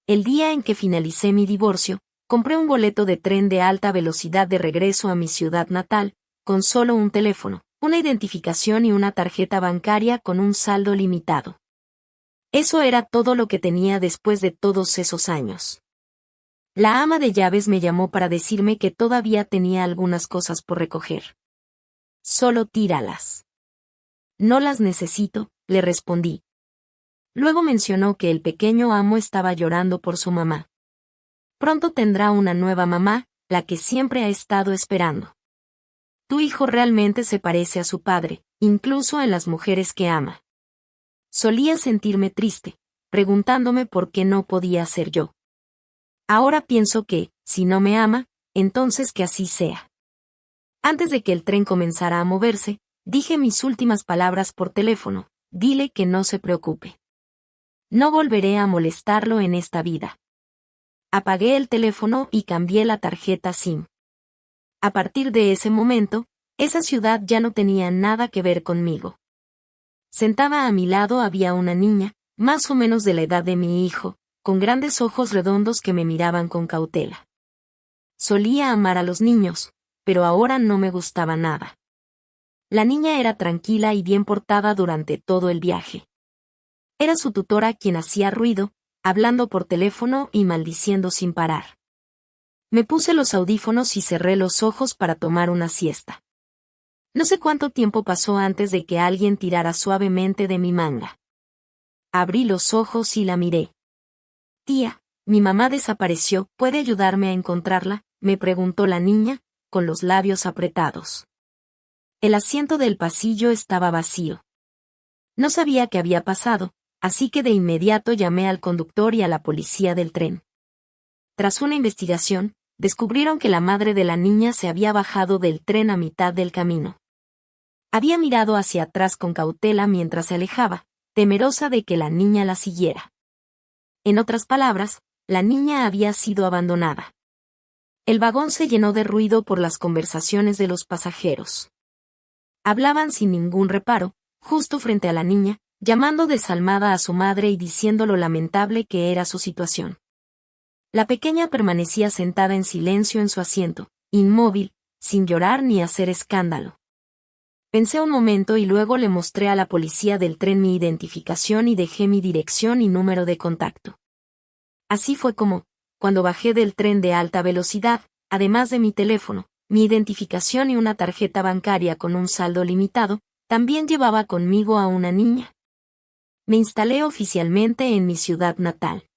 El día en que finalicé mi divorcio, compré un boleto de tren de alta velocidad de regreso a mi ciudad natal, con solo un teléfono, una identificación y una tarjeta bancaria con un saldo limitado. Eso era todo lo que tenía después de todos esos años. La ama de llaves me llamó para decirme que todavía tenía algunas cosas por recoger. Solo tíralas. No las necesito, le respondí. Luego mencionó que el pequeño amo estaba llorando por su mamá. Pronto tendrá una nueva mamá, la que siempre ha estado esperando. Tu hijo realmente se parece a su padre, incluso en las mujeres que ama. Solía sentirme triste, preguntándome por qué no podía ser yo. Ahora pienso que, si no me ama, entonces que así sea. Antes de que el tren comenzara a moverse, dije mis últimas palabras por teléfono: dile que no se preocupe. No volveré a molestarlo en esta vida. Apagué el teléfono y cambié la tarjeta SIM. A partir de ese momento, esa ciudad ya no tenía nada que ver conmigo. Sentada a mi lado había una niña, más o menos de la edad de mi hijo, con grandes ojos redondos que me miraban con cautela. Solía amar a los niños, pero ahora no me gustaba nada. La niña era tranquila y bien portada durante todo el viaje. Era su tutora quien hacía ruido, hablando por teléfono y maldiciendo sin parar. Me puse los audífonos y cerré los ojos para tomar una siesta. No sé cuánto tiempo pasó antes de que alguien tirara suavemente de mi manga. Abrí los ojos y la miré. Tía, mi mamá desapareció, ¿puede ayudarme a encontrarla?, me preguntó la niña, con los labios apretados. El asiento del pasillo estaba vacío. No sabía qué había pasado, así que de inmediato llamé al conductor y a la policía del tren. Tras una investigación, descubrieron que la madre de la niña se había bajado del tren a mitad del camino. Había mirado hacia atrás con cautela mientras se alejaba, temerosa de que la niña la siguiera. En otras palabras, la niña había sido abandonada. El vagón se llenó de ruido por las conversaciones de los pasajeros. Hablaban sin ningún reparo, justo frente a la niña, llamando desalmada a su madre y diciendo lo lamentable que era su situación. La pequeña permanecía sentada en silencio en su asiento, inmóvil, sin llorar ni hacer escándalo. Pensé un momento y luego le mostré a la policía del tren mi identificación y dejé mi dirección y número de contacto. Así fue como, cuando bajé del tren de alta velocidad, además de mi teléfono, mi identificación y una tarjeta bancaria con un saldo limitado, también llevaba conmigo a una niña. Me instalé oficialmente en mi ciudad natal.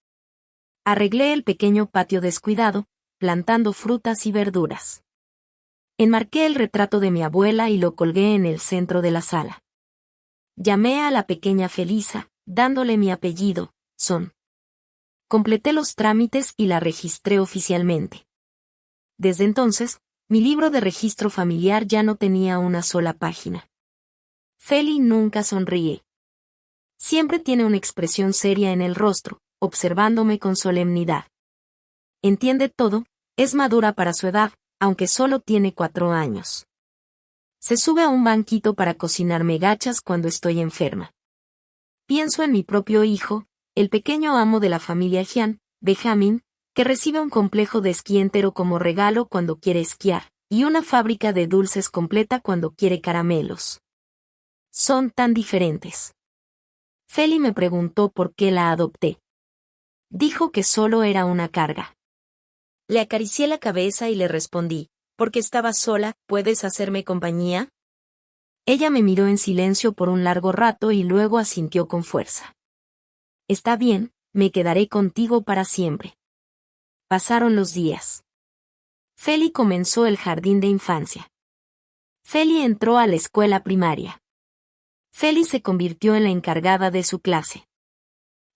Arreglé el pequeño patio descuidado, plantando frutas y verduras. Enmarqué el retrato de mi abuela y lo colgué en el centro de la sala. Llamé a la pequeña Felisa, dándole mi apellido, Son. Completé los trámites y la registré oficialmente. Desde entonces, mi libro de registro familiar ya no tenía una sola página. Feli nunca sonríe. Siempre tiene una expresión seria en el rostro, observándome con solemnidad. Entiende todo, es madura para su edad, aunque solo tiene 4 años. Se sube a un banquito para cocinarme gachas cuando estoy enferma. Pienso en mi propio hijo, el pequeño amo de la familia Jian, Benjamin, que recibe un complejo de esquí entero como regalo cuando quiere esquiar, y una fábrica de dulces completa cuando quiere caramelos. Son tan diferentes. Feli me preguntó por qué la adopté. Dijo que solo era una carga. Le acaricié la cabeza y le respondí, porque estaba sola, ¿puedes hacerme compañía? Ella me miró en silencio por un largo rato y luego asintió con fuerza. Está bien, me quedaré contigo para siempre. Pasaron los días. Feli comenzó el jardín de infancia. Feli entró a la escuela primaria. Feli se convirtió en la encargada de su clase.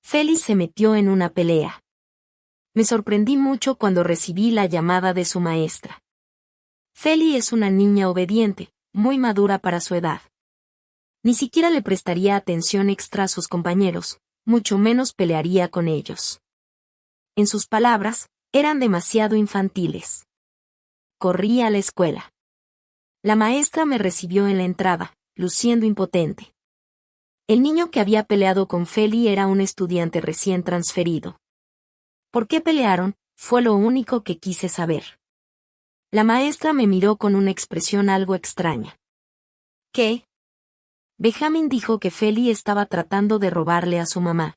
Feli se metió en una pelea. Me sorprendí mucho cuando recibí la llamada de su maestra. Feli es una niña obediente, muy madura para su edad. Ni siquiera le prestaría atención extra a sus compañeros, mucho menos pelearía con ellos. En sus palabras, eran demasiado infantiles. Corrí a la escuela. La maestra me recibió en la entrada, luciendo impotente. El niño que había peleado con Feli era un estudiante recién transferido. ¿Por qué pelearon? Fue lo único que quise saber. La maestra me miró con una expresión algo extraña. ¿Qué? Benjamin dijo que Feli estaba tratando de robarle a su mamá.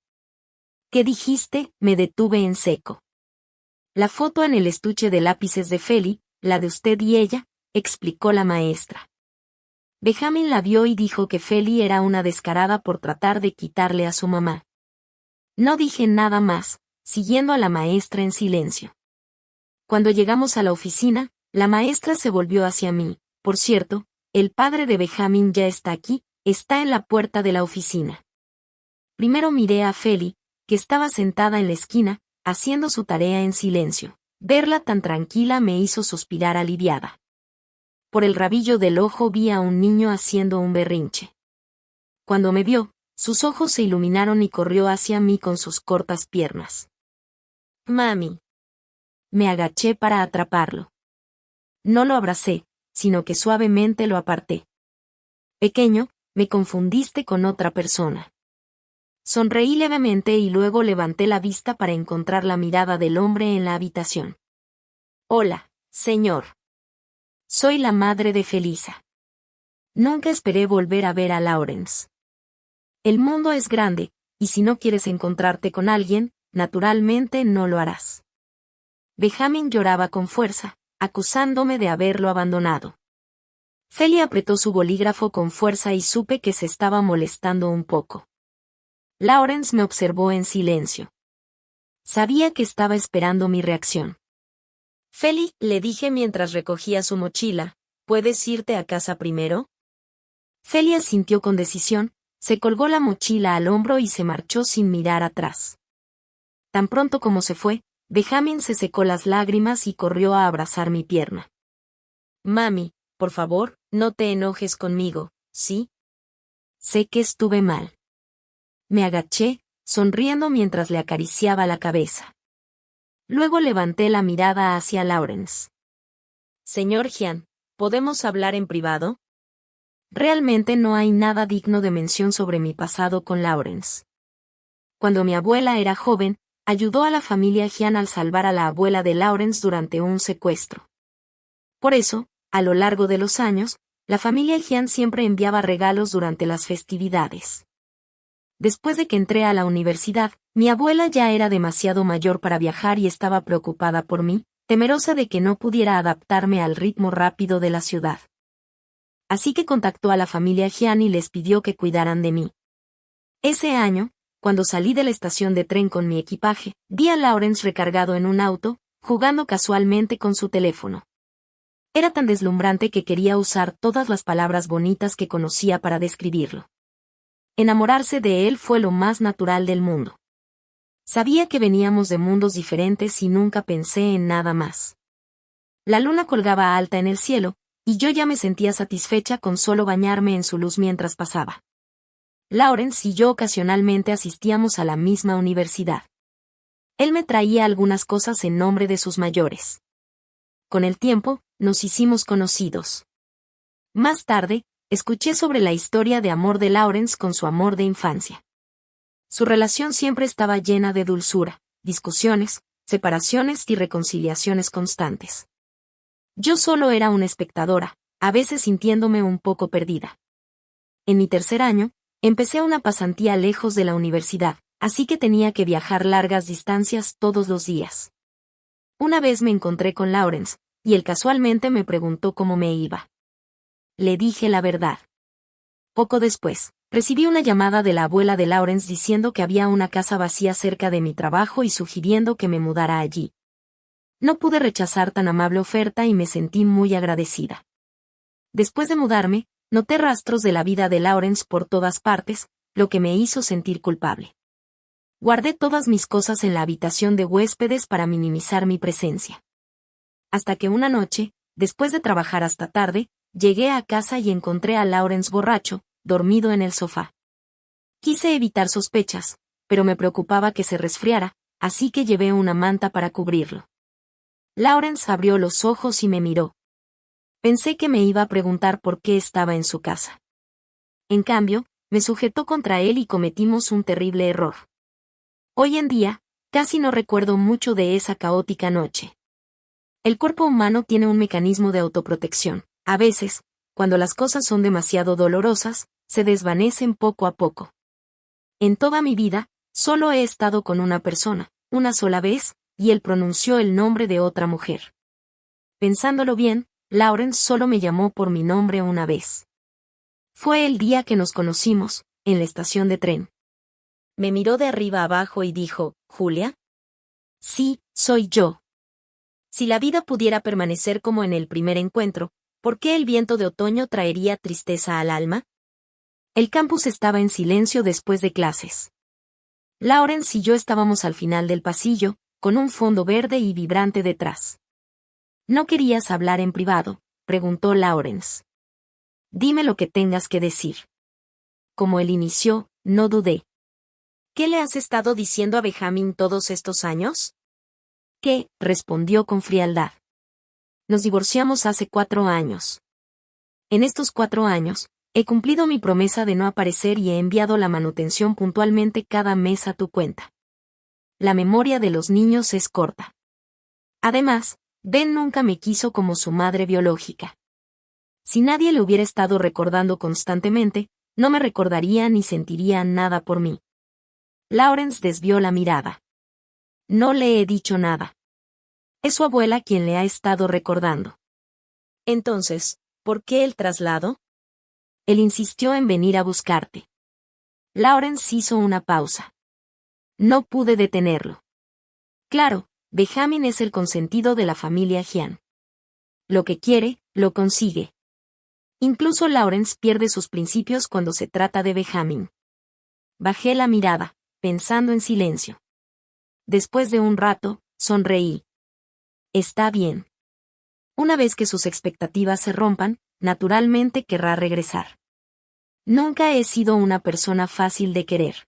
¿Qué dijiste? Me detuve en seco. La foto en el estuche de lápices de Feli, la de usted y ella, explicó la maestra. Benjamin la vio y dijo que Feli era una descarada por tratar de quitarle a su mamá. No dije nada más, siguiendo a la maestra en silencio. Cuando llegamos a la oficina, la maestra se volvió hacia mí. Por cierto, el padre de Benjamin ya está aquí, está en la puerta de la oficina. Primero miré a Feli, que estaba sentada en la esquina, haciendo su tarea en silencio. Verla tan tranquila me hizo suspirar aliviada. Por el rabillo del ojo vi a un niño haciendo un berrinche. Cuando me vio, sus ojos se iluminaron y corrió hacia mí con sus cortas piernas. Mami. Me agaché para atraparlo. No lo abracé, sino que suavemente lo aparté. Pequeño, me confundiste con otra persona. Sonreí levemente y luego levanté la vista para encontrar la mirada del hombre en la habitación. Hola, señor. Soy la madre de Felisa. Nunca esperé volver a ver a Lawrence. El mundo es grande, y si no quieres encontrarte con alguien, naturalmente no lo harás. Benjamin lloraba con fuerza, acusándome de haberlo abandonado. Feli apretó su bolígrafo con fuerza y supe que se estaba molestando un poco. Lawrence me observó en silencio. Sabía que estaba esperando mi reacción. Feli, le dije mientras recogía su mochila, ¿puedes irte a casa primero? Feli asintió con decisión, se colgó la mochila al hombro y se marchó sin mirar atrás. Tan pronto como se fue, Benjamin se secó las lágrimas y corrió a abrazar mi pierna. Mami, por favor, no te enojes conmigo, ¿sí? Sé que estuve mal. Me agaché, sonriendo mientras le acariciaba la cabeza. Luego levanté la mirada hacia Lawrence. Señor Jian, ¿podemos hablar en privado? Realmente no hay nada digno de mención sobre mi pasado con Lawrence. Cuando mi abuela era joven, ayudó a la familia Jian al salvar a la abuela de Lawrence durante un secuestro. Por eso, a lo largo de los años, la familia Jian siempre enviaba regalos durante las festividades. Después de que entré a la universidad, mi abuela ya era demasiado mayor para viajar y estaba preocupada por mí, temerosa de que no pudiera adaptarme al ritmo rápido de la ciudad. Así que contactó a la familia Jian y les pidió que cuidaran de mí. Ese año, cuando salí de la estación de tren con mi equipaje, vi a Lawrence recargado en un auto, jugando casualmente con su teléfono. Era tan deslumbrante que quería usar todas las palabras bonitas que conocía para describirlo. Enamorarse de él fue lo más natural del mundo. Sabía que veníamos de mundos diferentes y nunca pensé en nada más. La luna colgaba alta en el cielo, y yo ya me sentía satisfecha con solo bañarme en su luz mientras pasaba. Lawrence y yo ocasionalmente asistíamos a la misma universidad. Él me traía algunas cosas en nombre de sus mayores. Con el tiempo, nos hicimos conocidos. Más tarde, escuché sobre la historia de amor de Lawrence con su amor de infancia. Su relación siempre estaba llena de dulzura, discusiones, separaciones y reconciliaciones constantes. Yo solo era una espectadora, a veces sintiéndome un poco perdida. En mi tercer año, empecé una pasantía lejos de la universidad, así que tenía que viajar largas distancias todos los días. Una vez me encontré con Lawrence, y él casualmente me preguntó cómo me iba. Le dije la verdad. Poco después, recibí una llamada de la abuela de Lawrence diciendo que había una casa vacía cerca de mi trabajo y sugiriendo que me mudara allí. No pude rechazar tan amable oferta y me sentí muy agradecida. Después de mudarme, noté rastros de la vida de Lawrence por todas partes, lo que me hizo sentir culpable. Guardé todas mis cosas en la habitación de huéspedes para minimizar mi presencia. Hasta que una noche, después de trabajar hasta tarde, llegué a casa y encontré a Lawrence borracho, dormido en el sofá. Quise evitar sospechas, pero me preocupaba que se resfriara, así que llevé una manta para cubrirlo. Lawrence abrió los ojos y me miró. Pensé que me iba a preguntar por qué estaba en su casa. En cambio, me sujetó contra él y cometimos un terrible error. Hoy en día, Casi no recuerdo mucho de esa caótica noche. El cuerpo humano tiene un mecanismo de autoprotección. A veces, cuando las cosas son demasiado dolorosas, se desvanecen poco a poco. En toda mi vida, solo he estado con una persona, una sola vez, y él pronunció el nombre de otra mujer. Pensándolo bien, Lawrence solo me llamó por mi nombre una vez. Fue el día que nos conocimos, en la estación de tren. Me miró de arriba abajo y dijo, ¿Julia? Sí, soy yo. Si la vida pudiera permanecer como en el primer encuentro, ¿por qué el viento de otoño traería tristeza al alma? El campus estaba en silencio después de clases. Lawrence y yo estábamos al final del pasillo, con un fondo verde y vibrante detrás. ¿No querías hablar en privado?, preguntó Lawrence. Dime lo que tengas que decir. Como él inició, no dudé. ¿Qué le has estado diciendo a Benjamin todos estos años? ¿Qué?, respondió con frialdad. Nos divorciamos hace 4 años. En estos 4 años, he cumplido mi promesa de no aparecer y he enviado la manutención puntualmente cada mes a tu cuenta. La memoria de los niños es corta. Además, Ben nunca me quiso como su madre biológica. Si nadie le hubiera estado recordando constantemente, no me recordaría ni sentiría nada por mí. Lawrence desvió la mirada. No le he dicho nada. Es su abuela quien le ha estado recordando. Entonces, ¿por qué el traslado? Él insistió en venir a buscarte. Lawrence hizo una pausa. No pude detenerlo. Claro, Benjamin es el consentido de la familia Gian. Lo que quiere, lo consigue. Incluso Lawrence pierde sus principios cuando se trata de Benjamin. Bajé la mirada, pensando en silencio. Después de un rato, sonreí. Está bien. Una vez que sus expectativas se rompan, naturalmente querrá regresar. Nunca he sido una persona fácil de querer.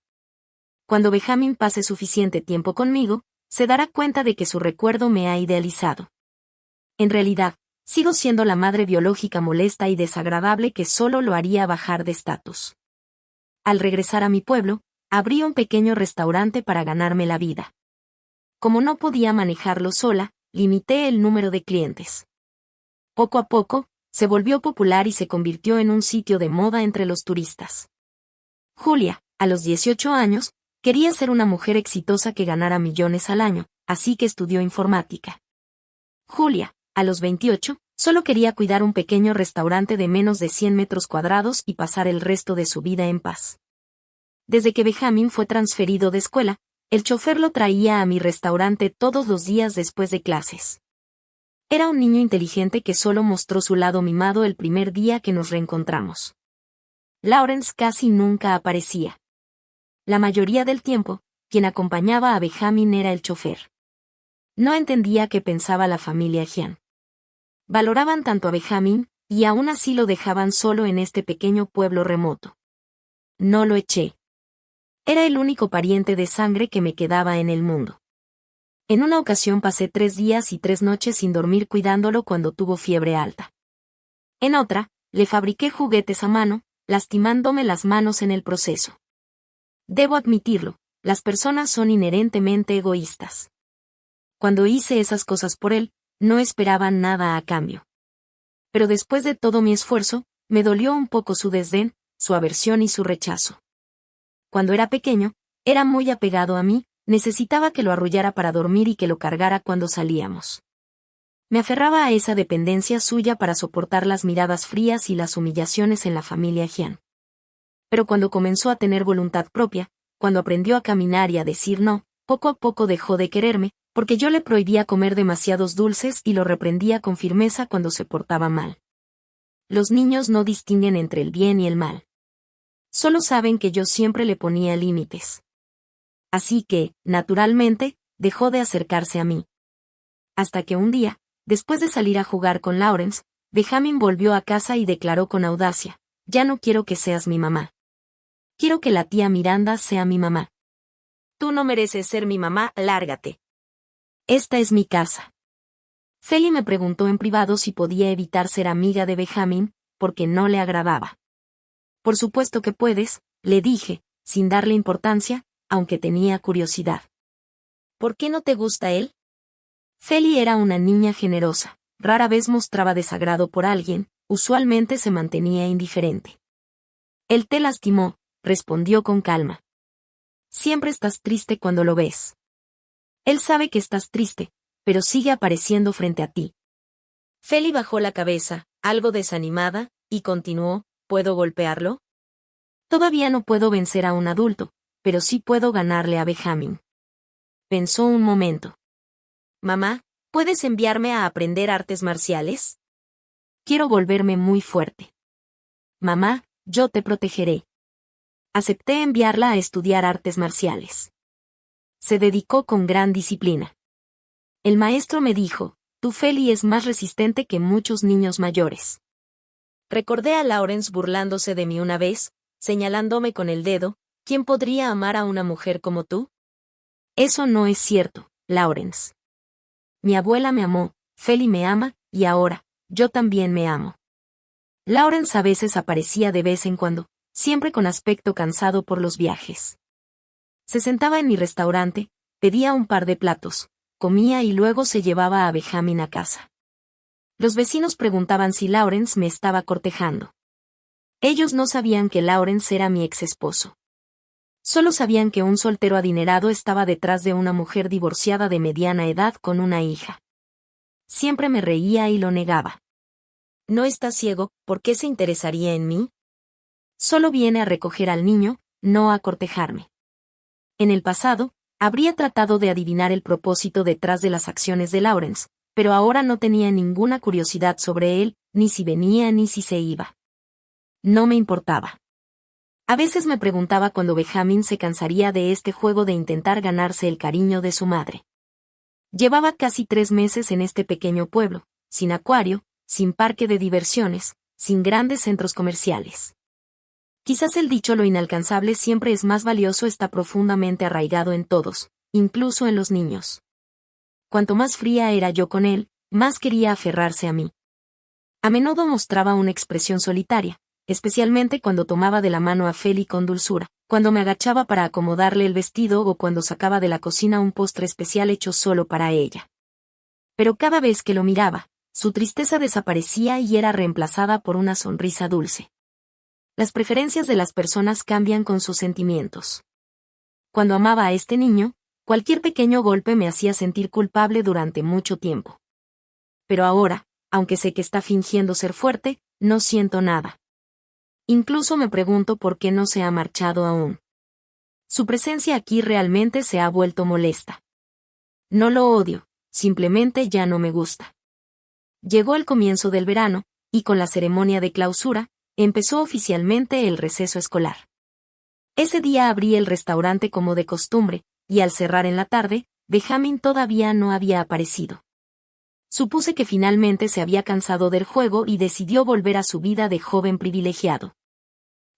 Cuando Benjamin pase suficiente tiempo conmigo, se dará cuenta de que su recuerdo me ha idealizado. En realidad, sigo siendo la madre biológica molesta y desagradable que solo lo haría bajar de estatus. Al regresar a mi pueblo, abrí un pequeño restaurante para ganarme la vida. Como no podía manejarlo sola, limité el número de clientes. Poco a poco, se volvió popular y se convirtió en un sitio de moda entre los turistas. Julia, a los 18 años, quería ser una mujer exitosa que ganara millones al año, así que estudió informática. Julia, a los 28, solo quería cuidar un pequeño restaurante de menos de 100 metros cuadrados y pasar el resto de su vida en paz. Desde que Benjamin fue transferido de escuela, el chofer lo traía a mi restaurante todos los días después de clases. Era un niño inteligente que solo mostró su lado mimado el primer día que nos reencontramos. Lawrence casi nunca aparecía. La mayoría del tiempo, quien acompañaba a Benjamin era el chofer. No entendía qué pensaba la familia Gian. Valoraban tanto a Benjamin, y aún así lo dejaban solo en este pequeño pueblo remoto. No lo eché. Era el único pariente de sangre que me quedaba en el mundo. En una ocasión pasé 3 días y 3 noches sin dormir cuidándolo cuando tuvo fiebre alta. En otra, le fabriqué juguetes a mano, lastimándome las manos en el proceso. Debo admitirlo, las personas son inherentemente egoístas. Cuando hice esas cosas por él, no esperaba nada a cambio. Pero después de todo mi esfuerzo, me dolió un poco su desdén, su aversión y su rechazo. Cuando era pequeño, era muy apegado a mí, necesitaba que lo arrullara para dormir y que lo cargara cuando salíamos. Me aferraba a esa dependencia suya para soportar las miradas frías y las humillaciones en la familia Gian. Pero cuando comenzó a tener voluntad propia, cuando aprendió a caminar y a decir no, poco a poco dejó de quererme, porque yo le prohibía comer demasiados dulces y lo reprendía con firmeza cuando se portaba mal. Los niños no distinguen entre el bien y el mal. Solo saben que yo siempre le ponía límites. Así que, naturalmente, dejó de acercarse a mí. Hasta que un día, después de salir a jugar con Lawrence, Benjamin volvió a casa y declaró con audacia, «Ya no quiero que seas mi mamá. Quiero que la tía Miranda sea mi mamá. Tú no mereces ser mi mamá, lárgate. Esta es mi casa». Feli me preguntó en privado si podía evitar ser amiga de Benjamin, porque no le agradaba. «Por supuesto que puedes», le dije, sin darle importancia, aunque tenía curiosidad. ¿Por qué no te gusta él? Feli era una niña generosa, rara vez mostraba desagrado por alguien, usualmente se mantenía indiferente. Él te lastimó, respondió con calma. Siempre estás triste cuando lo ves. Él sabe que estás triste, pero sigue apareciendo frente a ti. Feli bajó la cabeza, algo desanimada, y continuó, ¿puedo golpearlo? Todavía no puedo vencer a un adulto, pero sí puedo ganarle a Benjamin. Pensó un momento. Mamá, ¿puedes enviarme a aprender artes marciales? Quiero volverme muy fuerte. Mamá, yo te protegeré. Acepté enviarla a estudiar artes marciales. Se dedicó con gran disciplina. El maestro me dijo, tu Feli es más resistente que muchos niños mayores. Recordé a Lawrence burlándose de mí una vez, señalándome con el dedo, ¿quién podría amar a una mujer como tú? Eso no es cierto, Lawrence. Mi abuela me amó, Feli me ama, y ahora, yo también me amo. Lawrence a veces aparecía de vez en cuando, siempre con aspecto cansado por los viajes. Se sentaba en mi restaurante, pedía un par de platos, comía y luego se llevaba a Benjamin a casa. Los vecinos preguntaban si Lawrence me estaba cortejando. Ellos no sabían que Lawrence era mi ex esposo. Solo sabían que un soltero adinerado estaba detrás de una mujer divorciada de mediana edad con una hija. Siempre me reía y lo negaba. ¿No está ciego? ¿Por qué se interesaría en mí? Solo viene a recoger al niño, no a cortejarme. En el pasado, habría tratado de adivinar el propósito detrás de las acciones de Lawrence, pero ahora no tenía ninguna curiosidad sobre él, ni si venía ni si se iba. No me importaba. A veces me preguntaba cuándo Benjamin se cansaría de este juego de intentar ganarse el cariño de su madre. Llevaba casi 3 meses en este pequeño pueblo, sin acuario, sin parque de diversiones, sin grandes centros comerciales. Quizás el dicho lo inalcanzable siempre es más valioso está profundamente arraigado en todos, incluso en los niños. Cuanto más fría era yo con él, más quería aferrarse a mí. A menudo mostraba una expresión solitaria, especialmente cuando tomaba de la mano a Feli con dulzura, cuando me agachaba para acomodarle el vestido o cuando sacaba de la cocina un postre especial hecho solo para ella. Pero cada vez que lo miraba, su tristeza desaparecía y era reemplazada por una sonrisa dulce. Las preferencias de las personas cambian con sus sentimientos. Cuando amaba a este niño, cualquier pequeño golpe me hacía sentir culpable durante mucho tiempo. Pero ahora, aunque sé que está fingiendo ser fuerte, no siento nada. Incluso me pregunto por qué no se ha marchado aún. Su presencia aquí realmente se ha vuelto molesta. No lo odio, simplemente ya no me gusta. Llegó el comienzo del verano, y con la ceremonia de clausura, empezó oficialmente el receso escolar. Ese día abrí el restaurante como de costumbre, y al cerrar en la tarde, Benjamin todavía no había aparecido. Supuse que finalmente se había cansado del juego y decidió volver a su vida de joven privilegiado.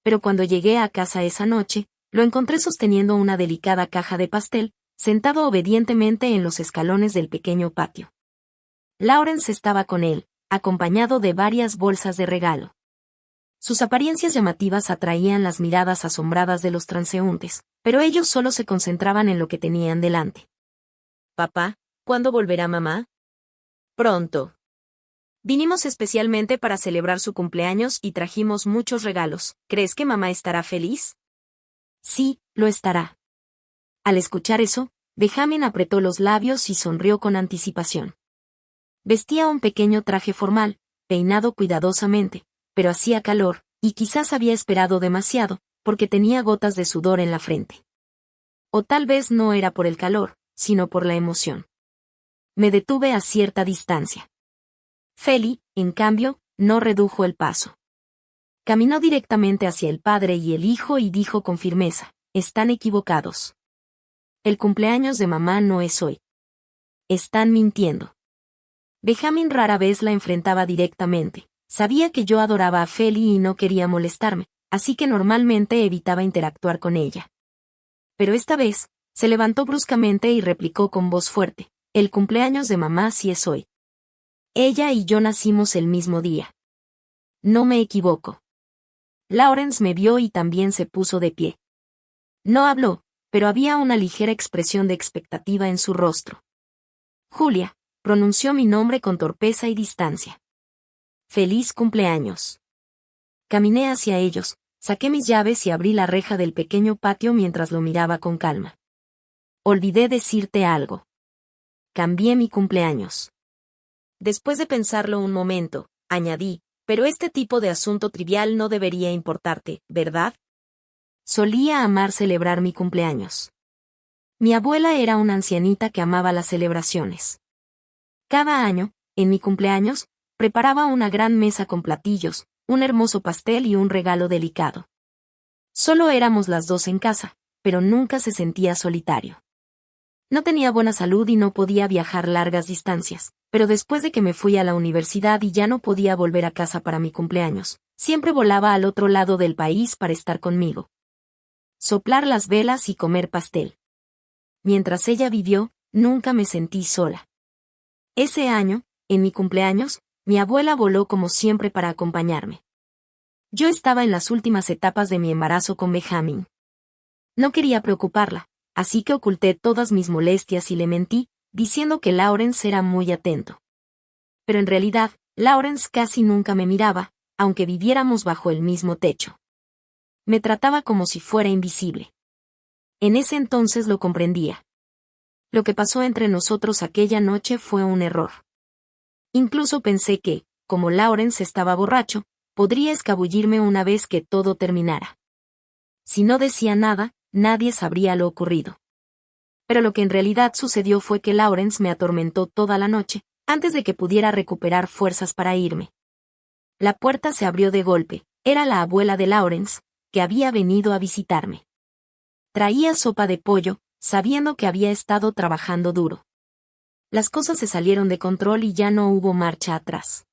Pero cuando llegué a casa esa noche, lo encontré sosteniendo una delicada caja de pastel, sentado obedientemente en los escalones del pequeño patio. Lawrence estaba con él, acompañado de varias bolsas de regalo. Sus apariencias llamativas atraían las miradas asombradas de los transeúntes, pero ellos solo se concentraban en lo que tenían delante. «Papá, ¿cuándo volverá mamá?» «Pronto. Vinimos especialmente para celebrar su cumpleaños y trajimos muchos regalos. ¿Crees que mamá estará feliz?» «Sí, lo estará». Al escuchar eso, Benjamin apretó los labios y sonrió con anticipación. Vestía un pequeño traje formal, peinado cuidadosamente, pero hacía calor, y quizás había esperado demasiado, porque tenía gotas de sudor en la frente. O tal vez no era por el calor, sino por la emoción. Me detuve a cierta distancia. Feli, en cambio, no redujo el paso. Caminó directamente hacia el padre y el hijo y dijo con firmeza, «Están equivocados. El cumpleaños de mamá no es hoy. Están mintiendo». Benjamin rara vez la enfrentaba directamente. Sabía que yo adoraba a Feli y no quería molestarme, así que normalmente evitaba interactuar con ella. Pero esta vez, se levantó bruscamente y replicó con voz fuerte, «El cumpleaños de mamá sí es hoy. Ella y yo nacimos el mismo día. No me equivoco». Lawrence me vio y también se puso de pie. No habló, pero había una ligera expresión de expectativa en su rostro. Julia, pronunció mi nombre con torpeza y distancia. Feliz cumpleaños. Caminé hacia ellos, saqué mis llaves y abrí la reja del pequeño patio mientras lo miraba con calma. Olvidé decirte algo. Cambié mi cumpleaños. Después de pensarlo un momento, añadí, pero este tipo de asunto trivial no debería importarte, ¿verdad? Solía amar celebrar mi cumpleaños. Mi abuela era una ancianita que amaba las celebraciones. Cada año, en mi cumpleaños, preparaba una gran mesa con platillos, un hermoso pastel y un regalo delicado. Solo éramos las dos en casa, pero nunca se sentía solitario. No tenía buena salud y no podía viajar largas distancias, pero después de que me fui a la universidad y ya no podía volver a casa para mi cumpleaños, siempre volaba al otro lado del país para estar conmigo. Soplar las velas y comer pastel. Mientras ella vivió, nunca me sentí sola. Ese año, en mi cumpleaños, mi abuela voló como siempre para acompañarme. Yo estaba en las últimas etapas de mi embarazo con Benjamin. No quería preocuparla, así que oculté todas mis molestias y le mentí, diciendo que Lawrence era muy atento. Pero en realidad, Lawrence casi nunca me miraba, aunque viviéramos bajo el mismo techo. Me trataba como si fuera invisible. En ese entonces lo comprendía. Lo que pasó entre nosotros aquella noche fue un error. Incluso pensé que, como Lawrence estaba borracho, podría escabullirme una vez que todo terminara. Si no decía nada, nadie sabría lo ocurrido. Pero lo que en realidad sucedió fue que Lawrence me atormentó toda la noche, antes de que pudiera recuperar fuerzas para irme. La puerta se abrió de golpe, era la abuela de Lawrence, que había venido a visitarme. Traía sopa de pollo, sabiendo que había estado trabajando duro. Las cosas se salieron de control y ya no hubo marcha atrás.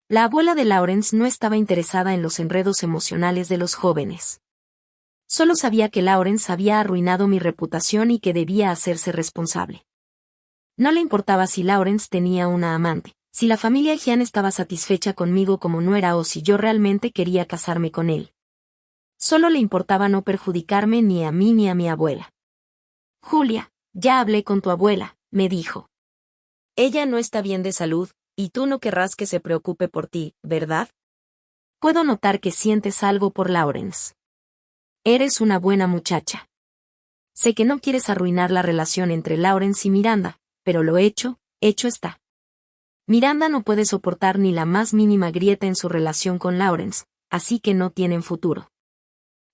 La abuela de Lawrence no estaba interesada en los enredos emocionales de los jóvenes. Solo sabía que Lawrence había arruinado mi reputación y que debía hacerse responsable. No le importaba si Lawrence tenía una amante, si la familia Gian estaba satisfecha conmigo como nuera o si yo realmente quería casarme con él. Solo le importaba no perjudicarme ni a mí ni a mi abuela. Julia, ya hablé con tu abuela, me dijo. Ella no está bien de salud, y tú no querrás que se preocupe por ti, ¿verdad? Puedo notar que sientes algo por Lawrence. Eres una buena muchacha. Sé que no quieres arruinar la relación entre Lawrence y Miranda, pero lo hecho está. Miranda no puede soportar ni la más mínima grieta en su relación con Lawrence, así que no tienen futuro.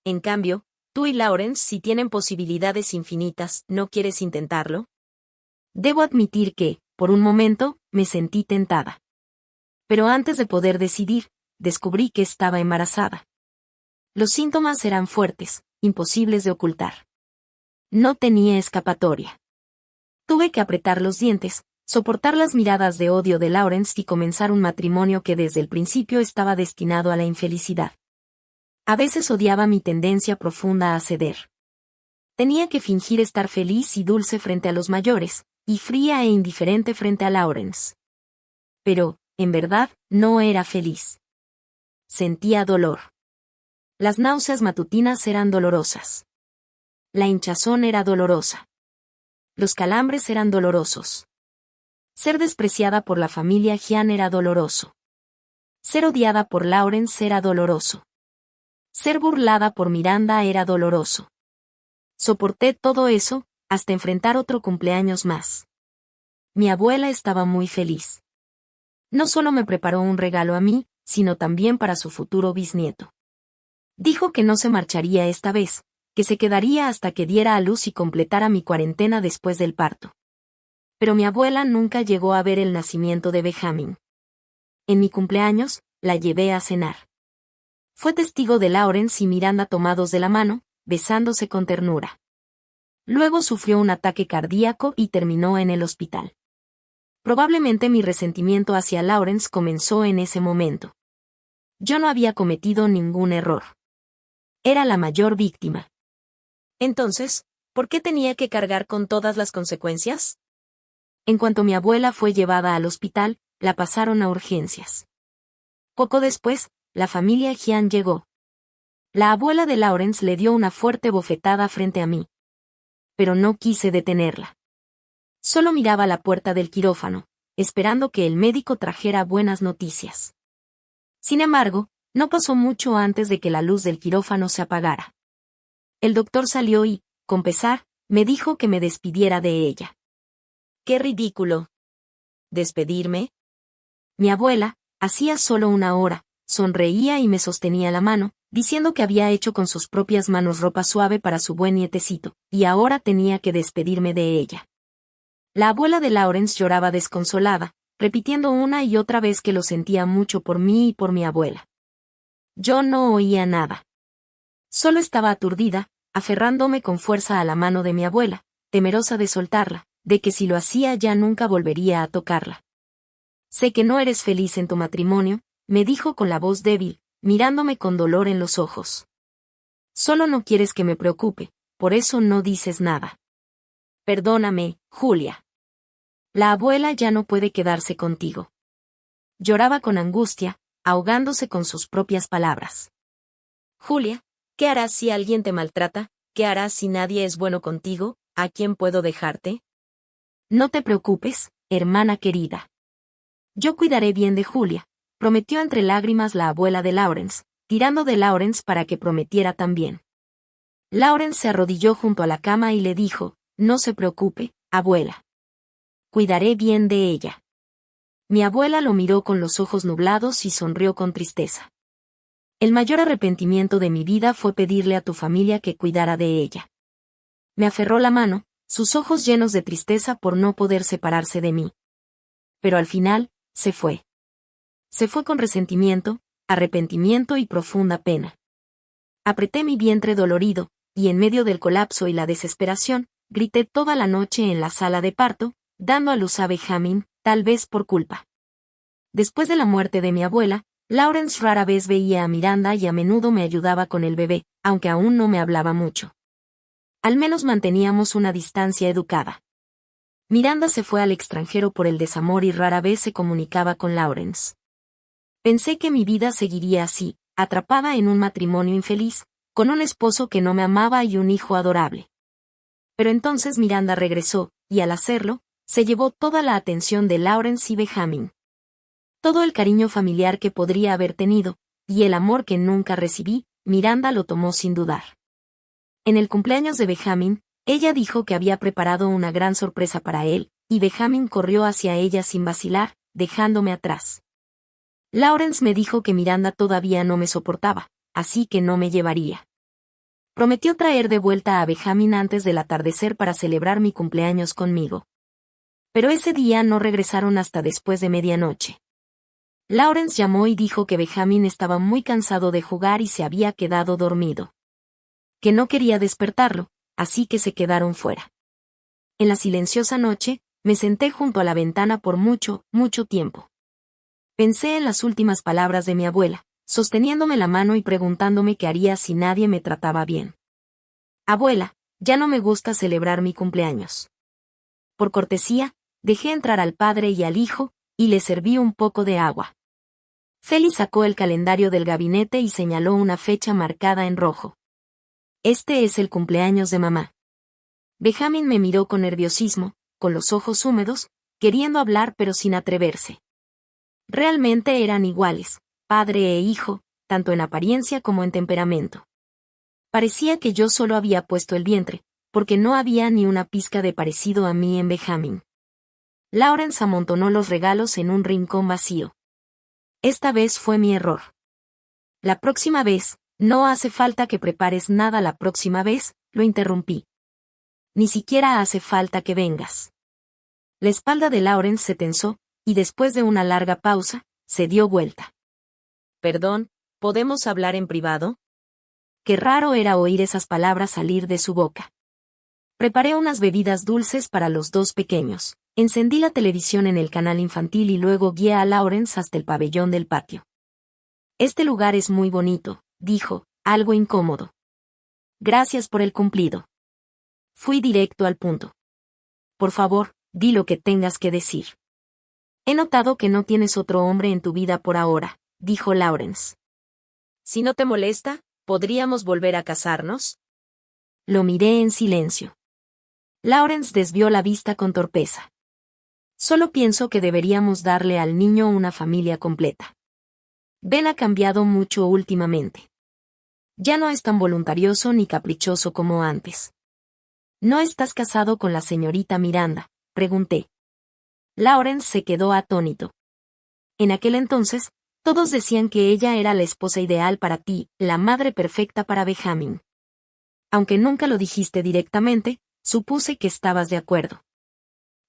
En cambio, tú y Lawrence sí tienen posibilidades infinitas, ¿no quieres intentarlo? Debo admitir que, por un momento, me sentí tentada. Pero antes de poder decidir, descubrí que estaba embarazada. Los síntomas eran fuertes, imposibles de ocultar. No tenía escapatoria. Tuve que apretar los dientes, soportar las miradas de odio de Lawrence y comenzar un matrimonio que desde el principio estaba destinado a la infelicidad. A veces odiaba mi tendencia profunda a ceder. Tenía que fingir estar feliz y dulce frente a los mayores, y fría e indiferente frente a Lawrence. Pero, en verdad, no era feliz. Sentía dolor. Las náuseas matutinas eran dolorosas. La hinchazón era dolorosa. Los calambres eran dolorosos. Ser despreciada por la familia Gian era doloroso. Ser odiada por Lawrence era doloroso. Ser burlada por Miranda era doloroso. Soporté todo eso, hasta enfrentar otro cumpleaños más. Mi abuela estaba muy feliz. No solo me preparó un regalo a mí, sino también para su futuro bisnieto. Dijo que no se marcharía esta vez, que se quedaría hasta que diera a luz y completara mi cuarentena después del parto. Pero mi abuela nunca llegó a ver el nacimiento de Benjamin. En mi cumpleaños, la llevé a cenar. Fue testigo de Lawrence y Miranda tomados de la mano, besándose con ternura. Luego sufrió un ataque cardíaco y terminó en el hospital. Probablemente mi resentimiento hacia Lawrence comenzó en ese momento. Yo no había cometido ningún error. Era la mayor víctima. Entonces, ¿por qué tenía que cargar con todas las consecuencias? En cuanto mi abuela fue llevada al hospital, la pasaron a urgencias. Poco después, la familia Gian llegó. La abuela de Lawrence le dio una fuerte bofetada frente a mí. pero no quise detenerla. Solo miraba la puerta del quirófano, esperando que el médico trajera buenas noticias. Sin embargo, no pasó mucho antes de que la luz del quirófano se apagara. El doctor salió y, con pesar, me dijo que me despidiera de ella. ¡Qué ridículo! ¿Despedirme? Mi abuela, hacía solo una hora, sonreía y me sostenía la mano, diciendo que había hecho con sus propias manos ropa suave para su buen nietecito, y ahora tenía que despedirme de ella. La abuela de Lawrence lloraba desconsolada, repitiendo una y otra vez que lo sentía mucho por mí y por mi abuela. Yo no oía nada. Solo estaba aturdida, aferrándome con fuerza a la mano de mi abuela, temerosa de soltarla, de que si lo hacía ya nunca volvería a tocarla. Sé que no eres feliz en tu matrimonio, me dijo con la voz débil, mirándome con dolor en los ojos. Solo no quieres que me preocupe, por eso no dices nada. Perdóname, Julia. La abuela ya no puede quedarse contigo. Lloraba con angustia, ahogándose con sus propias palabras. Julia, ¿qué harás si alguien te maltrata? ¿Qué harás si nadie es bueno contigo? ¿A quién puedo dejarte? No te preocupes, hermana querida. Yo cuidaré bien de Julia, prometió entre lágrimas la abuela de Lawrence, tirando de Lawrence para que prometiera también. Lawrence se arrodilló junto a la cama y le dijo, no se preocupe, abuela. Cuidaré bien de ella. Mi abuela lo miró con los ojos nublados y sonrió con tristeza. El mayor arrepentimiento de mi vida fue pedirle a tu familia que cuidara de ella. Me aferró la mano, sus ojos llenos de tristeza por no poder separarse de mí. Pero al final, se fue. Se fue con resentimiento, arrepentimiento y profunda pena. Apreté mi vientre dolorido, y en medio del colapso y la desesperación, grité toda la noche en la sala de parto, dando a luz a Benjamin, tal vez por culpa. Después de la muerte de mi abuela, Lawrence rara vez veía a Miranda y a menudo me ayudaba con el bebé, aunque aún no me hablaba mucho. Al menos manteníamos una distancia educada. Miranda se fue al extranjero por el desamor y rara vez se comunicaba con Lawrence. Pensé que mi vida seguiría así, atrapada en un matrimonio infeliz, con un esposo que no me amaba y un hijo adorable. Pero entonces Miranda regresó, y al hacerlo, se llevó toda la atención de Lawrence y Benjamin. Todo el cariño familiar que podría haber tenido, y el amor que nunca recibí, Miranda lo tomó sin dudar. En el cumpleaños de Benjamin, ella dijo que había preparado una gran sorpresa para él, y Benjamin corrió hacia ella sin vacilar, dejándome atrás. Lawrence me dijo que Miranda todavía no me soportaba, así que no me llevaría. Prometió traer de vuelta a Benjamin antes del atardecer para celebrar mi cumpleaños conmigo. Pero ese día no regresaron hasta después de medianoche. Lawrence llamó y dijo que Benjamin estaba muy cansado de jugar y se había quedado dormido. Que no quería despertarlo, así que se quedaron fuera. En la silenciosa noche, me senté junto a la ventana por mucho, mucho tiempo. Pensé en las últimas palabras de mi abuela, sosteniéndome la mano y preguntándome qué haría si nadie me trataba bien. Abuela, ya no me gusta celebrar mi cumpleaños. Por cortesía, dejé entrar al padre y al hijo, y les serví un poco de agua. Feli sacó el calendario del gabinete y señaló una fecha marcada en rojo. Este es el cumpleaños de mamá. Benjamin me miró con nerviosismo, con los ojos húmedos, queriendo hablar pero sin atreverse. Realmente eran iguales, padre e hijo, tanto en apariencia como en temperamento. Parecía que yo solo había puesto el vientre, porque no había ni una pizca de parecido a mí en Benjamin. Lawrence amontonó los regalos en un rincón vacío. Esta vez fue mi error. La próxima vez, no hace falta que prepares nada la próxima vez, lo interrumpí. Ni siquiera hace falta que vengas. La espalda de Lawrence se tensó, y después de una larga pausa, se dio vuelta. Perdón, ¿podemos hablar en privado? Qué raro era oír esas palabras salir de su boca. Preparé unas bebidas dulces para los dos pequeños, encendí la televisión en el canal infantil y luego guié a Lawrence hasta el pabellón del patio. Este lugar es muy bonito, dijo, algo incómodo. Gracias por el cumplido. Fui directo al punto. Por favor, di lo que tengas que decir. He notado que no tienes otro hombre en tu vida por ahora, dijo Lawrence. Si no te molesta, ¿podríamos volver a casarnos? Lo miré en silencio. Lawrence desvió la vista con torpeza. Solo pienso que deberíamos darle al niño una familia completa. Ben ha cambiado mucho últimamente. Ya no es tan voluntarioso ni caprichoso como antes. ¿No estás casado con la señorita Miranda?, pregunté. Lawrence se quedó atónito. En aquel entonces, todos decían que ella era la esposa ideal para ti, la madre perfecta para Benjamin. Aunque nunca lo dijiste directamente, supuse que estabas de acuerdo.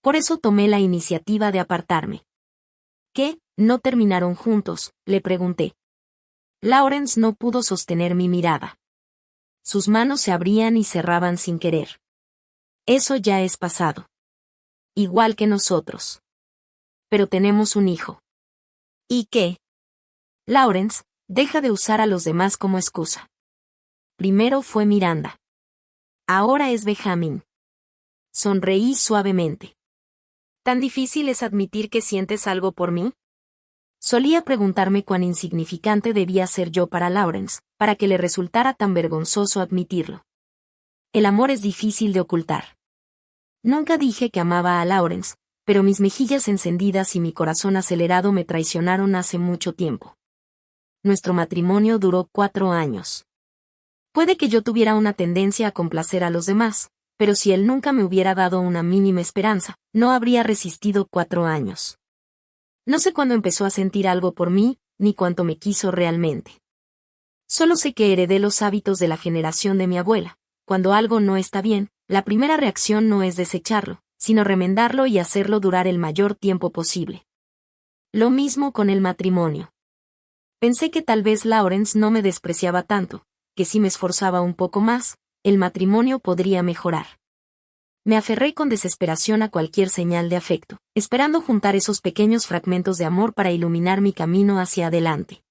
Por eso tomé la iniciativa de apartarme. ¿Qué? ¿No terminaron juntos?, le pregunté. Lawrence no pudo sostener mi mirada. Sus manos se abrían y cerraban sin querer. Eso ya es pasado. Igual que nosotros. Pero tenemos un hijo. ¿Y qué? Lawrence, deja de usar a los demás como excusa. Primero fue Miranda. Ahora es Benjamin. Sonreí suavemente. ¿Tan difícil es admitir que sientes algo por mí? Solía preguntarme cuán insignificante debía ser yo para Lawrence, para que le resultara tan vergonzoso admitirlo. El amor es difícil de ocultar. Nunca dije que amaba a Lawrence, pero mis mejillas encendidas y mi corazón acelerado me traicionaron hace mucho tiempo. Nuestro matrimonio duró 4 años. Puede que yo tuviera una tendencia a complacer a los demás, pero si él nunca me hubiera dado una mínima esperanza, no habría resistido 4 años. No sé cuándo empezó a sentir algo por mí, ni cuánto me quiso realmente. Solo sé que heredé los hábitos de la generación de mi abuela. Cuando algo no está bien, la primera reacción no es desecharlo, sino remendarlo y hacerlo durar el mayor tiempo posible. Lo mismo con el matrimonio. Pensé que tal vez Lawrence no me despreciaba tanto, que si me esforzaba un poco más, el matrimonio podría mejorar. Me aferré con desesperación a cualquier señal de afecto, esperando juntar esos pequeños fragmentos de amor para iluminar mi camino hacia adelante.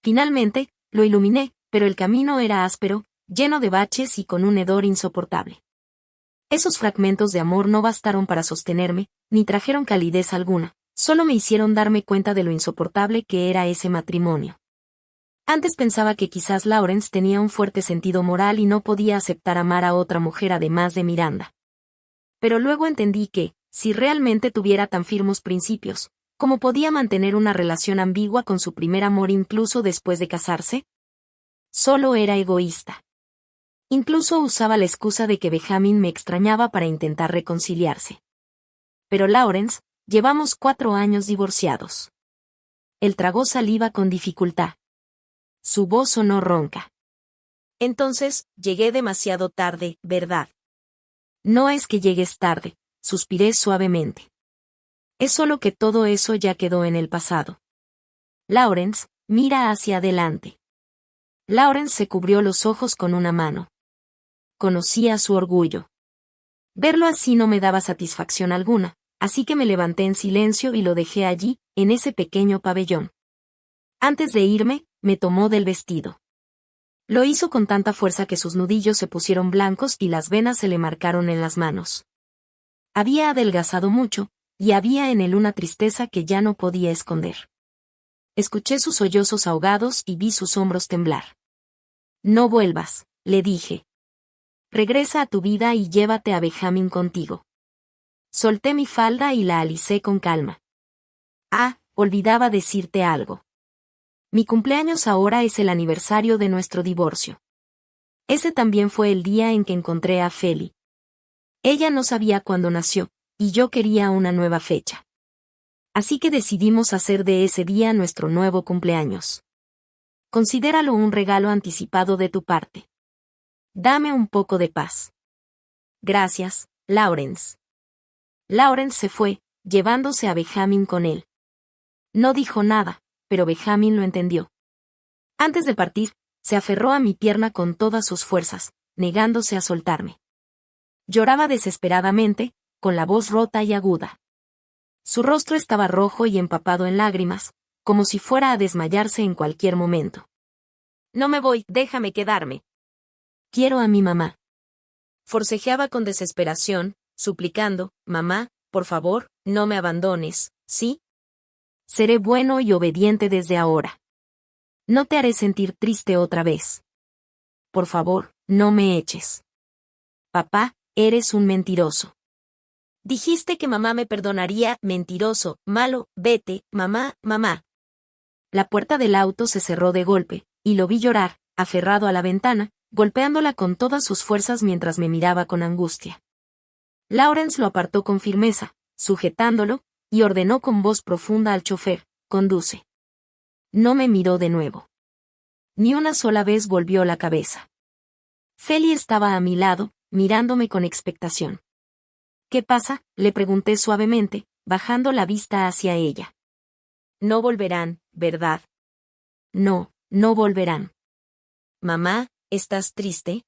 Finalmente, lo iluminé, pero el camino era áspero, lleno de baches y con un hedor insoportable. Esos fragmentos de amor no bastaron para sostenerme, ni trajeron calidez alguna, solo me hicieron darme cuenta de lo insoportable que era ese matrimonio. Antes pensaba que quizás Lawrence tenía un fuerte sentido moral y no podía aceptar amar a otra mujer además de Miranda. Pero luego entendí que, si realmente tuviera tan firmes principios, ¿cómo podía mantener una relación ambigua con su primer amor incluso después de casarse? Solo era egoísta. Incluso usaba la excusa de que Benjamin me extrañaba para intentar reconciliarse. Pero Lawrence, llevamos 4 años divorciados. Él tragó saliva con dificultad. Su voz sonó ronca. Entonces, llegué demasiado tarde, ¿verdad? No es que llegues tarde, suspiré suavemente. Es solo que todo eso ya quedó en el pasado. Lawrence, mira hacia adelante. Lawrence se cubrió los ojos con una mano. Conocía su orgullo. Verlo así no me daba satisfacción alguna, así que me levanté en silencio y lo dejé allí, en ese pequeño pabellón. Antes de irme, me tomó del vestido. Lo hizo con tanta fuerza que sus nudillos se pusieron blancos y las venas se le marcaron en las manos. Había adelgazado mucho, y había en él una tristeza que ya no podía esconder. Escuché sus sollozos ahogados y vi sus hombros temblar. No vuelvas, le dije. Regresa a tu vida y llévate a Benjamin contigo. Solté mi falda y la alicé con calma. Ah, olvidaba decirte algo. Mi cumpleaños ahora es el aniversario de nuestro divorcio. Ese también fue el día en que encontré a Feli. Ella no sabía cuándo nació, y yo quería una nueva fecha. Así que decidimos hacer de ese día nuestro nuevo cumpleaños. Considéralo un regalo anticipado de tu parte. Dame un poco de paz. Gracias, Lawrence. Lawrence se fue, llevándose a Benjamin con él. No dijo nada, pero Benjamin lo entendió. Antes de partir, se aferró a mi pierna con todas sus fuerzas, negándose a soltarme. Lloraba desesperadamente, con la voz rota y aguda. Su rostro estaba rojo y empapado en lágrimas, como si fuera a desmayarse en cualquier momento. No me voy, déjame quedarme. Quiero a mi mamá. Forcejeaba con desesperación, suplicando, mamá, por favor, no me abandones, ¿sí? Seré bueno y obediente desde ahora. No te haré sentir triste otra vez. Por favor, no me eches. Papá, eres un mentiroso. Dijiste que mamá me perdonaría, mentiroso, malo, vete, mamá, mamá. La puerta del auto se cerró de golpe, y lo vi llorar, aferrado a la ventana, golpeándola con todas sus fuerzas mientras me miraba con angustia. Lawrence lo apartó con firmeza, sujetándolo, y ordenó con voz profunda al chofer, conduce. No me miró de nuevo. Ni una sola vez volvió la cabeza. Feli estaba a mi lado, mirándome con expectación. ¿Qué pasa?, le pregunté suavemente, bajando la vista hacia ella. No volverán, ¿verdad? No, no volverán. Mamá, ¿estás triste?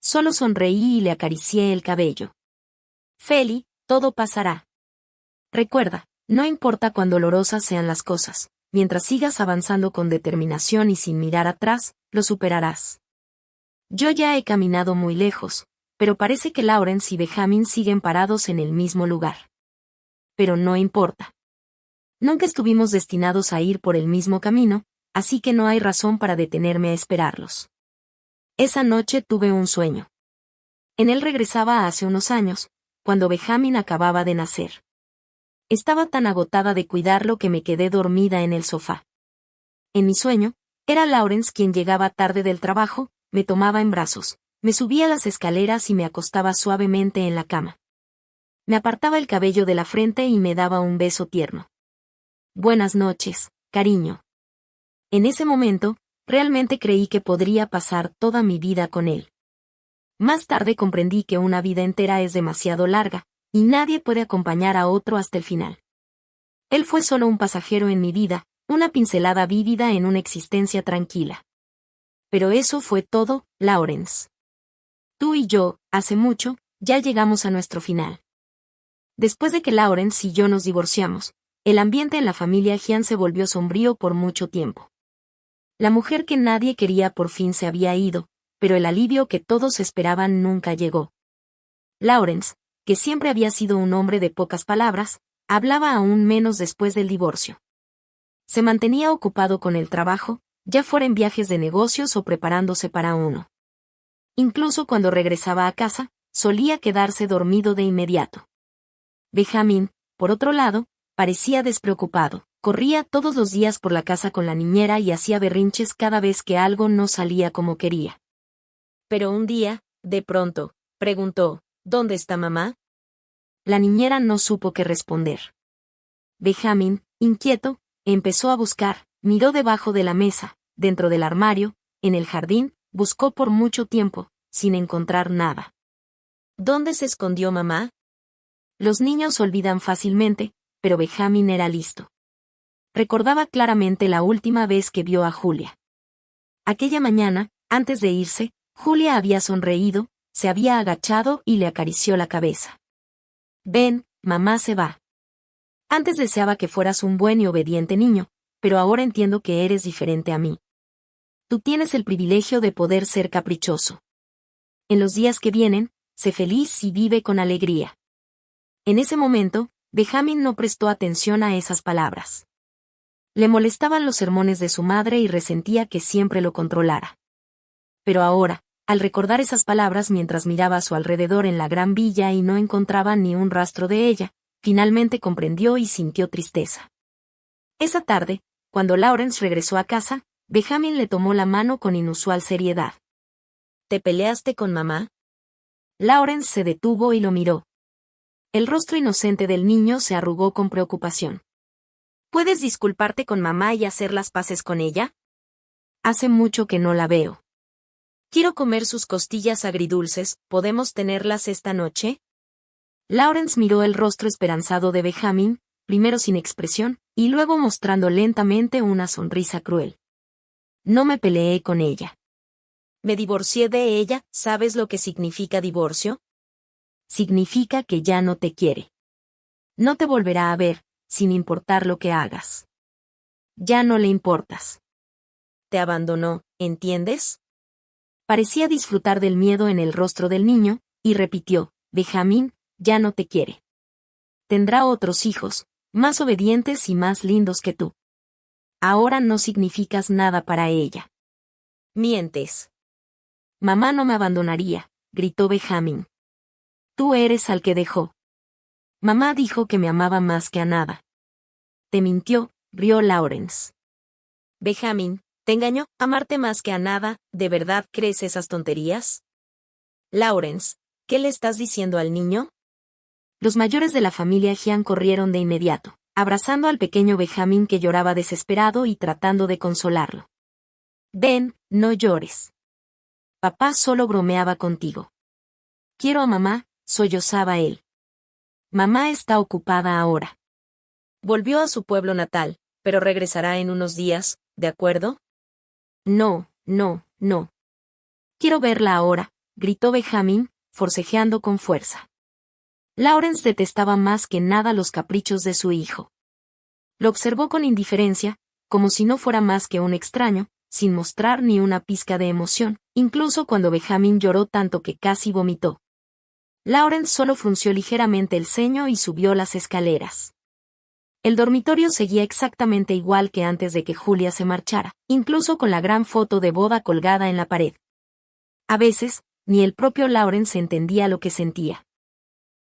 Solo sonreí y le acaricié el cabello. Feli, todo pasará. Recuerda, no importa cuán dolorosas sean las cosas, mientras sigas avanzando con determinación y sin mirar atrás, lo superarás. Yo ya he caminado muy lejos, pero parece que Lawrence y Benjamin siguen parados en el mismo lugar. Pero no importa. Nunca estuvimos destinados a ir por el mismo camino, así que no hay razón para detenerme a esperarlos. Esa noche tuve un sueño. En él regresaba hace unos años, cuando Benjamin acababa de nacer. Estaba tan agotada de cuidarlo que me quedé dormida en el sofá. En mi sueño, era Lawrence quien llegaba tarde del trabajo, me tomaba en brazos, me subía las escaleras y me acostaba suavemente en la cama. Me apartaba el cabello de la frente y me daba un beso tierno. Buenas noches, cariño. En ese momento, realmente creí que podría pasar toda mi vida con él. Más tarde comprendí que una vida entera es demasiado larga, y nadie puede acompañar a otro hasta el final. Él fue solo un pasajero en mi vida, una pincelada vívida en una existencia tranquila. Pero eso fue todo, Lawrence. Tú y yo, hace mucho, ya llegamos a nuestro final. Después de que Lawrence y yo nos divorciamos, el ambiente en la familia Gian se volvió sombrío por mucho tiempo. La mujer que nadie quería por fin se había ido, pero el alivio que todos esperaban nunca llegó. Lawrence, que siempre había sido un hombre de pocas palabras, hablaba aún menos después del divorcio. Se mantenía ocupado con el trabajo, ya fuera en viajes de negocios o preparándose para uno. Incluso cuando regresaba a casa, solía quedarse dormido de inmediato. Benjamin, por otro lado, parecía despreocupado, corría todos los días por la casa con la niñera y hacía berrinches cada vez que algo no salía como quería. Pero un día, de pronto, preguntó, ¿dónde está mamá? La niñera no supo qué responder. Benjamin, inquieto, empezó a buscar, miró debajo de la mesa, dentro del armario, en el jardín, buscó por mucho tiempo, sin encontrar nada. ¿Dónde se escondió mamá? Los niños olvidan fácilmente, pero Benjamin era listo. Recordaba claramente la última vez que vio a Julia. Aquella mañana, antes de irse, Julia había sonreído, se había agachado y le acarició la cabeza. Ven, mamá se va. Antes deseaba que fueras un buen y obediente niño, pero ahora entiendo que eres diferente a mí. Tú tienes el privilegio de poder ser caprichoso. En los días que vienen, sé feliz y vive con alegría. En ese momento, Benjamin no prestó atención a esas palabras. Le molestaban los sermones de su madre y resentía que siempre lo controlara. Pero ahora, al recordar esas palabras mientras miraba a su alrededor en la gran villa y no encontraba ni un rastro de ella, finalmente comprendió y sintió tristeza. Esa tarde, cuando Lawrence regresó a casa, Benjamin le tomó la mano con inusual seriedad. ¿Te peleaste con mamá? Lawrence se detuvo y lo miró. El rostro inocente del niño se arrugó con preocupación. ¿Puedes disculparte con mamá y hacer las paces con ella? Hace mucho que no la veo. Quiero comer sus costillas agridulces, ¿podemos tenerlas esta noche? Lawrence miró el rostro esperanzado de Benjamin, primero sin expresión, y luego mostrando lentamente una sonrisa cruel. No me peleé con ella. Me divorcié de ella, ¿sabes lo que significa divorcio? Significa que ya no te quiere. No te volverá a ver, sin importar lo que hagas. Ya no le importas. Te abandonó, ¿entiendes? Parecía disfrutar del miedo en el rostro del niño, y repitió, Benjamin, ya no te quiere. Tendrá otros hijos, más obedientes y más lindos que tú. Ahora no significas nada para ella. Mientes. Mamá no me abandonaría, gritó Benjamin. Tú eres al que dejó. Mamá dijo que me amaba más que a nada. Te mintió, rió Lawrence. Benjamin, ¿te engañó? ¿Amarte más que a nada? ¿De verdad crees esas tonterías? Lawrence, ¿qué le estás diciendo al niño? Los mayores de la familia Gian corrieron de inmediato, abrazando al pequeño Benjamin que lloraba desesperado y tratando de consolarlo. Ven, no llores. Papá solo bromeaba contigo. Quiero a mamá, sollozaba él. Mamá está ocupada ahora. Volvió a su pueblo natal, pero regresará en unos días, ¿de acuerdo? No, no, no. Quiero verla ahora, gritó Benjamin, forcejeando con fuerza. Lawrence detestaba más que nada los caprichos de su hijo. Lo observó con indiferencia, como si no fuera más que un extraño, sin mostrar ni una pizca de emoción, incluso cuando Benjamin lloró tanto que casi vomitó. Lawrence solo frunció ligeramente el ceño y subió las escaleras. El dormitorio seguía exactamente igual que antes de que Julia se marchara, incluso con la gran foto de boda colgada en la pared. A veces, ni el propio Lawrence entendía lo que sentía.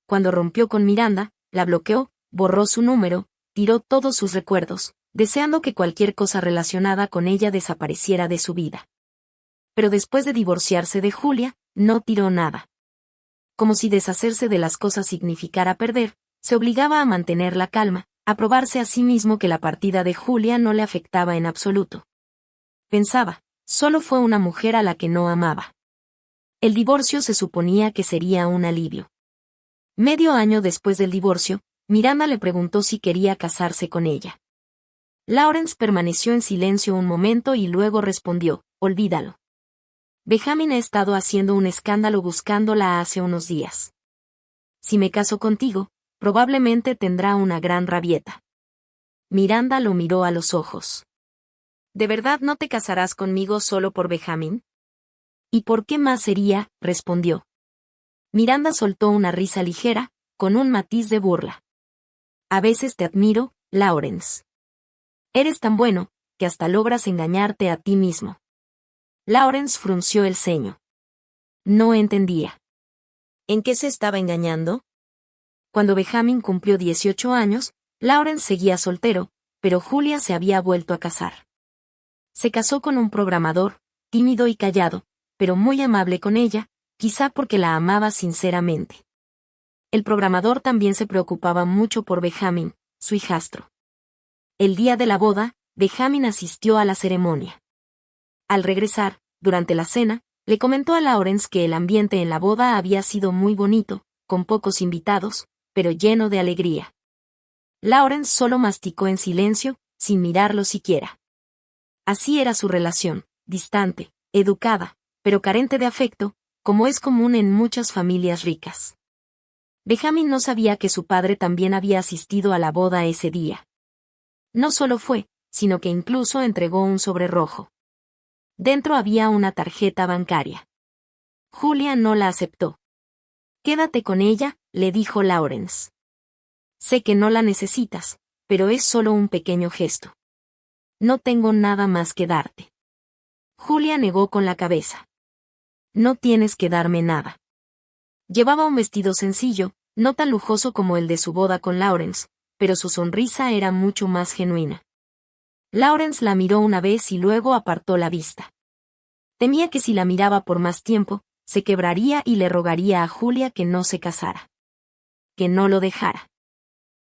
Cuando rompió con Miranda, la bloqueó, borró su número, tiró todos sus recuerdos, deseando que cualquier cosa relacionada con ella desapareciera de su vida. Pero después de divorciarse de Julia, no tiró nada. Como si deshacerse de las cosas significara perder, se obligaba a mantener la calma, a probarse a sí mismo que la partida de Julia no le afectaba en absoluto. Pensaba, solo fue una mujer a la que no amaba. El divorcio se suponía que sería un alivio. Medio año después del divorcio, Miranda le preguntó si quería casarse con ella. Lawrence permaneció en silencio un momento y luego respondió, olvídalo. Benjamin ha estado haciendo un escándalo buscándola hace unos días. Si me caso contigo, probablemente tendrá una gran rabieta. Miranda lo miró a los ojos. ¿De verdad no te casarás conmigo solo por Benjamin? ¿Y por qué más sería?, respondió. Miranda soltó una risa ligera, con un matiz de burla. A veces te admiro, Lawrence. Eres tan bueno, que hasta logras engañarte a ti mismo. Lawrence frunció el ceño. No entendía. ¿En qué se estaba engañando? Cuando Benjamin cumplió 18 años, Lawrence seguía soltero, pero Julia se había vuelto a casar. Se casó con un programador, tímido y callado, pero muy amable con ella, quizá porque la amaba sinceramente. El programador también se preocupaba mucho por Benjamin, su hijastro. El día de la boda, Benjamin asistió a la ceremonia. Al regresar, durante la cena, le comentó a Lawrence que el ambiente en la boda había sido muy bonito, con pocos invitados, pero lleno de alegría. Lawrence solo masticó en silencio, sin mirarlo siquiera. Así era su relación, distante, educada, pero carente de afecto, como es común en muchas familias ricas. Benjamin no sabía que su padre también había asistido a la boda ese día. No solo fue, sino que incluso entregó un sobre rojo. Dentro había una tarjeta bancaria. Julia no la aceptó. Quédate con ella, le dijo Lawrence. Sé que no la necesitas, pero es solo un pequeño gesto. No tengo nada más que darte. Julia negó con la cabeza. No tienes que darme nada. Llevaba un vestido sencillo, no tan lujoso como el de su boda con Lawrence, pero su sonrisa era mucho más genuina. Lawrence la miró una vez y luego apartó la vista. Temía que si la miraba por más tiempo, se quebraría y le rogaría a Julia que no se casara. Que no lo dejara.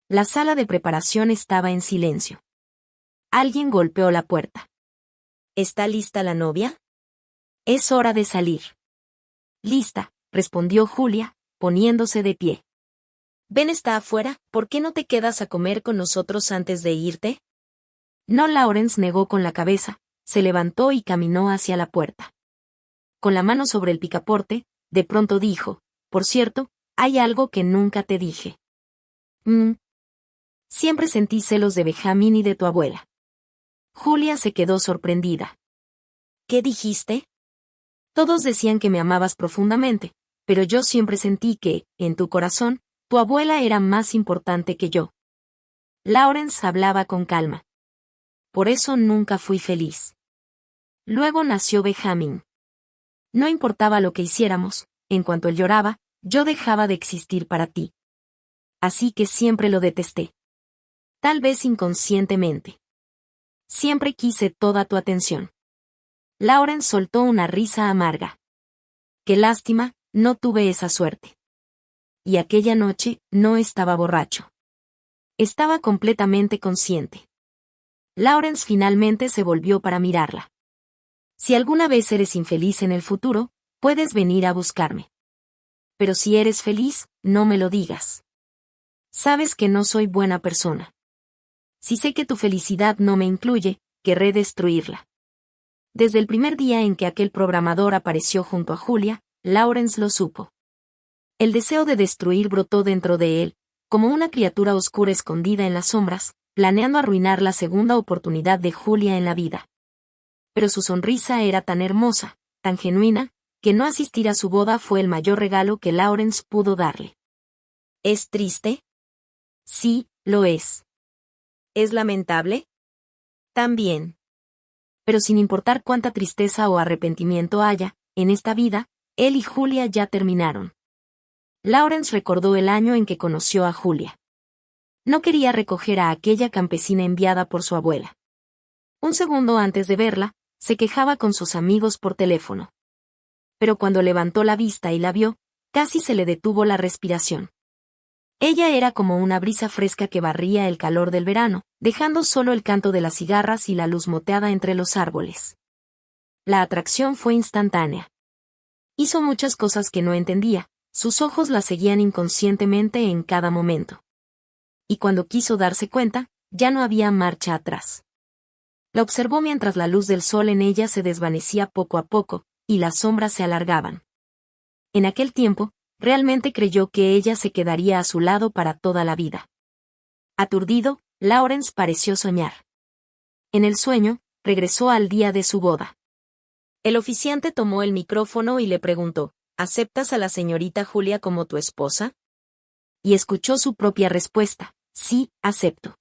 La sala de preparación estaba en silencio. Alguien golpeó la puerta. ¿Está lista la novia? Es hora de salir. Lista, respondió Julia, poniéndose de pie. Ben está afuera, ¿por qué no te quedas a comer con nosotros antes de irte? No, Lawrence negó con la cabeza, se levantó y caminó hacia la puerta. Con la mano sobre el picaporte, de pronto dijo, por cierto, hay algo que nunca te dije. Siempre sentí celos de Benjamin y de tu abuela. Julia se quedó sorprendida. ¿Qué dijiste? Todos decían que me amabas profundamente, pero yo siempre sentí que, en tu corazón, tu abuela era más importante que yo. Lawrence hablaba con calma. Por eso nunca fui feliz. Luego nació Benjamin. No importaba lo que hiciéramos, en cuanto él lloraba, yo dejaba de existir para ti. Así que siempre lo detesté. Tal vez inconscientemente. Siempre quise toda tu atención. Lawrence soltó una risa amarga. Qué lástima, no tuve esa suerte. Y aquella noche, no estaba borracho. Estaba completamente consciente. Lawrence finalmente se volvió para mirarla. Si alguna vez eres infeliz en el futuro, puedes venir a buscarme. Pero si eres feliz, no me lo digas. Sabes que no soy buena persona. Si sé que tu felicidad no me incluye, querré destruirla. Desde el primer día en que aquel programador apareció junto a Julia, Lawrence lo supo. El deseo de destruir brotó dentro de él, como una criatura oscura escondida en las sombras, planeando arruinar la segunda oportunidad de Julia en la vida. Pero su sonrisa era tan hermosa, tan genuina, que no asistir a su boda fue el mayor regalo que Lawrence pudo darle. ¿Es triste? Sí, lo es. ¿Es lamentable? También. Pero sin importar cuánta tristeza o arrepentimiento haya, en esta vida, él y Julia ya terminaron. Lawrence recordó el año en que conoció a Julia. No quería recoger a aquella campesina enviada por su abuela. Un segundo antes de verla, se quejaba con sus amigos por teléfono. Pero cuando levantó la vista y la vio, casi se le detuvo la respiración. Ella era como una brisa fresca que barría el calor del verano, dejando solo el canto de las cigarras y la luz moteada entre los árboles. La atracción fue instantánea. Hizo muchas cosas que no entendía, sus ojos la seguían inconscientemente en cada momento. Y cuando quiso darse cuenta, ya no había marcha atrás. La observó mientras la luz del sol en ella se desvanecía poco a poco, y las sombras se alargaban. En aquel tiempo, realmente creyó que ella se quedaría a su lado para toda la vida. Aturdido, Lawrence pareció soñar. En el sueño, regresó al día de su boda. El oficiante tomó el micrófono y le preguntó, ¿aceptas a la señorita Julia como tu esposa? Y escuchó su propia respuesta, sí, acepto.